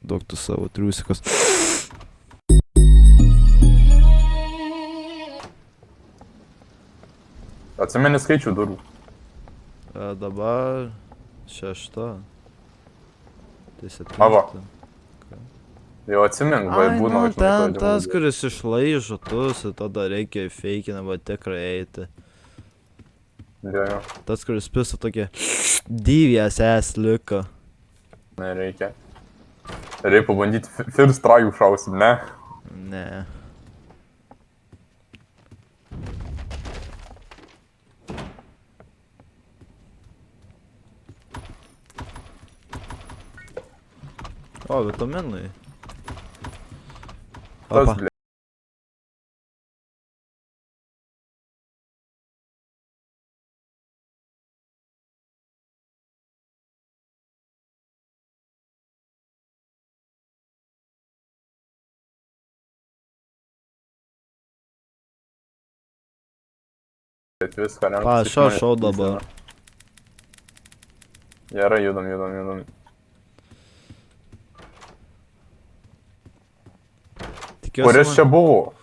Duok tu savo triusikas. Atsimeni skaičių durų. Dabar 6. Tai 7. Ava. Jau atsimink, Ai, būna, nu, ten tas, žinai, kuris išlaižo tus ir tada reikia įfeikinę, va tikrai eiti. Jo, Tas, kuris pisa tokie dyvės liko. nereikia. Reikia pabandyti first try šausim, ne? Ne. O, vitaminai. Tas, Opa. ble. Bet viską renkasi. Pa, šau dabar. Gerai, judam. Kuris čia buvo?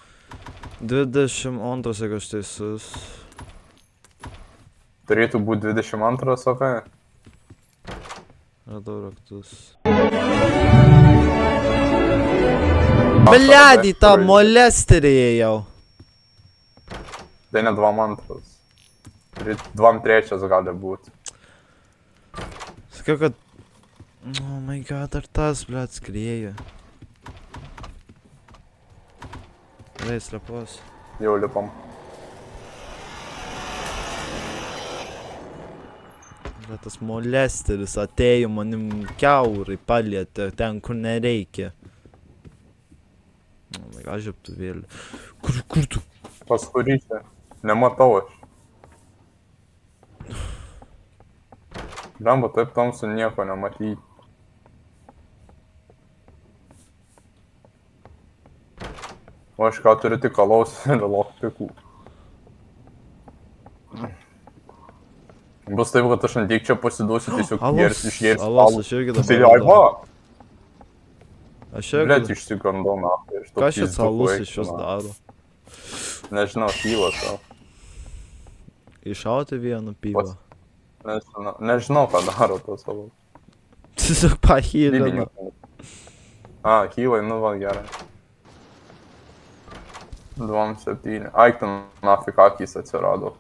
22, jeigu aš teisus. Turėtų būti 22, sakai? Radau raktus. Bledį, tą molesterį jau. Tai ne 22. 23 gali būti. Sakiau, kad... Oh my god, ar tas, bled, skrieja. Gerai, slepuos. Jau lipam. Bet tas molesteris atėjo manim kiaurai palietė ten, kur nereikia. Oh my god, žiūrėtuvėlį. Kur tu? Pas kurį čia? Nematau aš. Lemba, taip tamsu nieko nematyti. O aš ką turiu tik alaus ir lockpikų. Bus taip, kad aš antiek čia pasiduosiu, tiesiog išgėrsiu Alas, aš irgi dabar. Tai aiva! Aš irgi. Blet, išsigandau naktį. Ką šis alus iš jos daro? Nežinau, kyla tau. Iššauti vieną pybą. Nežinau, ką daro tas alus. Tiesiog pahylina. A, kyla, nu va, gerai. 2-7. Aik, ten nafik akys atsirado.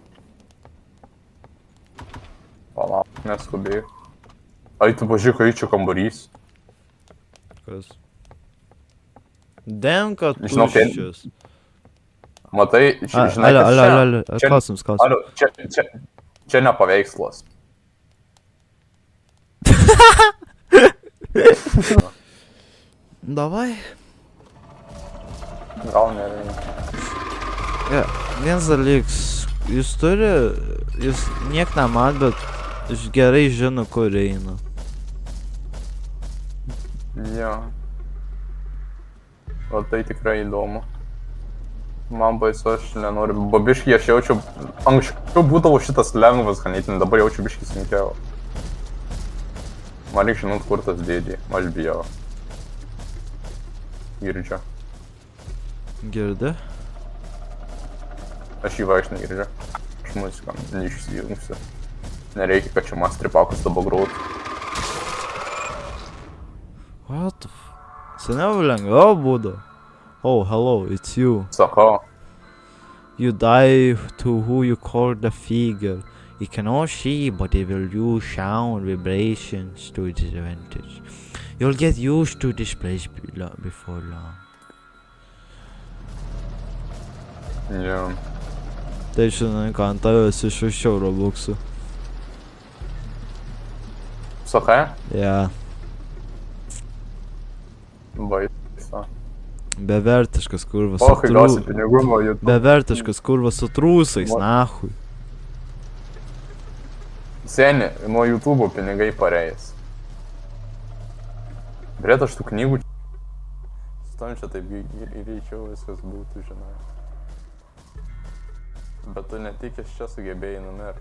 Palauk, neskubėjau. Ai, tu pažiūrėk, kai čia kambarys. Kas? Denka Žinau, tuščias. Matai, žinai, Alio, klausims. Alio, čia ne paveikslas. Davai. Gal nereikia. Vienas dalyks, jūs niek nemat, bet jūs gerai žino, kur eina. Jo. O tai tikrai įdomu. Man baisu, aš nenoriu. Babiškai aš jaučiu, anksčiau būdavo šitas lengvas ganėtinai, dabar jaučiu biškai sunkiau. Man reikia žinot, kur tas dėdė, aš bijau. Girdžiu. Girdi? Aš jį vaikš negirdžiu. Aš muziką neišsijungsiu. Nereikia, kad čia man stripakus dabar grautų. What the f... Seniau lengviau būdo. Oh, hello, it's you. Sakau. You die to who you call the figure. You cannot see, but they will use sound vibrations to its advantage. You'll get used to this place before long. Jo. Tai žinai, ką ant tavęs išrašiau Robuxų. Sakai? Yeah. Baisa. Bevertiškas kurvas O, kai gausi pinigų nuo YouTube. Bevertiškas kurvas su trūsais, nahui. Seni, nuo YouTube pinigai pareis. Bret, aš tų knygų... Stam čia taip greičiau viskas būtų, žinai. Bet tu netikęs čia sugebėjai numirt.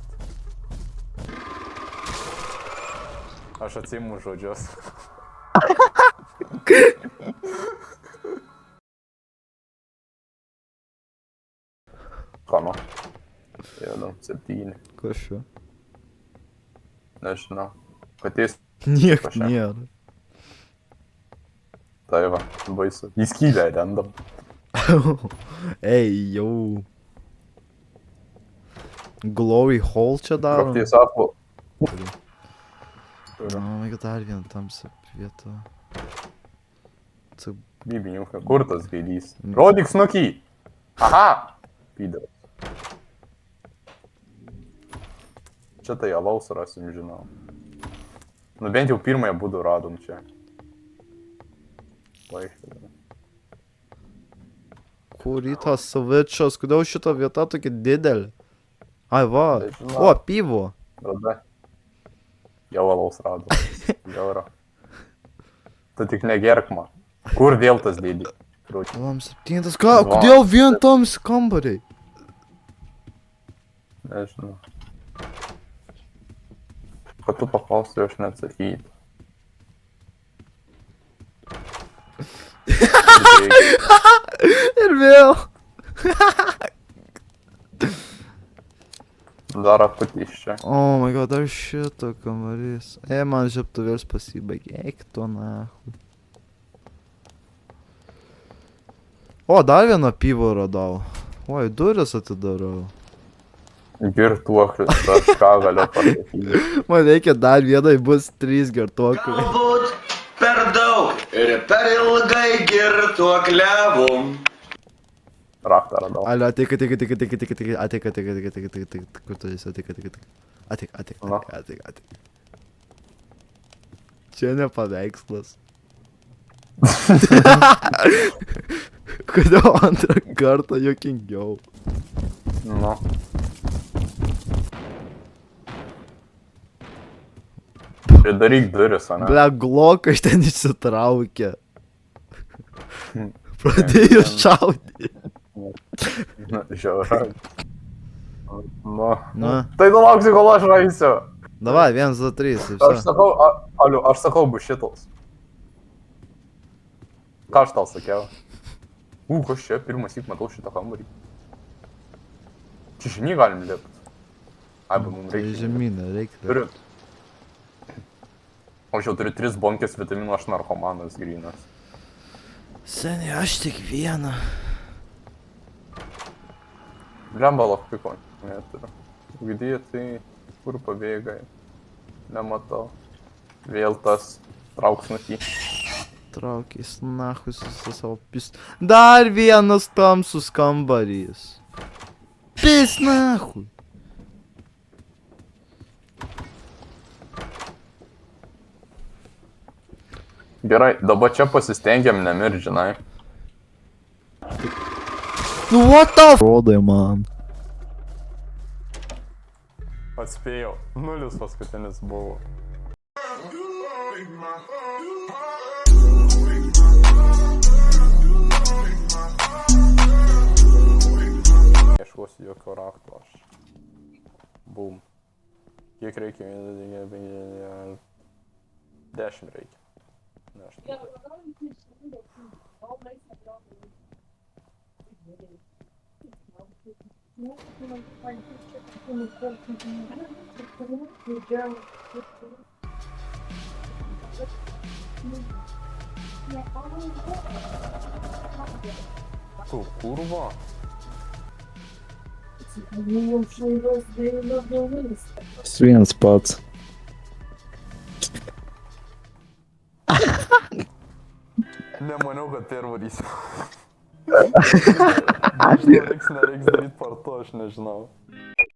Aš atsiimu žodžius. 7. Kas čia? Nežinau. Katės. Niek Kažką. nėra. Tai va, baisu. Į skylę randam. Ei, jau. Glory hole čia daro. Koktai sako. Na, kad dar vieną tamsią vietą. Bibiniuką, kur tas gaidys? Rodyk snukį! Aha! Pydaras. Čia tai alaus rasim, žinau. Nu bent jau pirmąją būdų radom čia. Vaikščiai. Kur į tas svičas, kodėl šita vieta tokia didelė? Ai va, Nežinau. o, pivo. Radai. Jau alaus radom. Jau yra. Tu tik negerk man. Kur vėl tas dėdė? Lam 7, ką, kodėl vien tamsi kambariai? Nežinau. Kad tu paklausai, aš neatsakyti. Ir vėl. Dar akutys čia. Oh my god, dar šito kambarys. Man žiaptuvėlis pasibaigė, eik to nahui. O, dar vieną pivo radau. Oi, duris atidarau. Girtuoklis, aš ką galiu pasakyti. Man reikia dar vienai, bus 3 girtuokliai. Galbūt per daug ir per ilgai girtuokliavom. Raktą radau. Alio, ateik. Kur tu esi, ateik. Na. Čia ne paveikslas. Kodėl antrą kartą juokingiau? Nu. Pridaryk duris, ane? Ble, glokas ten išsitraukė. Pradėjo šaudyti. Žiaura. Nu. Na. Tai nulauksiu, kol aš raisiu. Davai, 1, 2, 3. Aš sakau, aliu, aš sakau bušitos. Ką aš tau sakiau? Kas čia? Pirmąsyk matau šitą kambarį. Čia žinį galim lipt. Arba mums Tai reikia. žemynę, reikia. Turiu. O aš jau turiu 3 bonkės vitaminų, aš narkomanas grynas. Seniai, aš tik vieną. Blemba lockpiko neturiu. Gdėje tai kur pabėgai? Nematau. Vėl tas trauksnutį. Traukis nahui su savo pis. Dar vienas tamsus kambarys. Pis nahui. Gerai, dabar čia pasistengiam nemir, žinai. Nu what the f... Rodai man. Atspėjau. 0 paskutinis buvo. Ieškosiu jokio rakto aš. Bum. Kiek reikia? 10 reikia. Nežinau. Tu kurva? Vienas pats. Nemaniau, kad pervarysiu. Nereiks daryt parto, aš nežinau.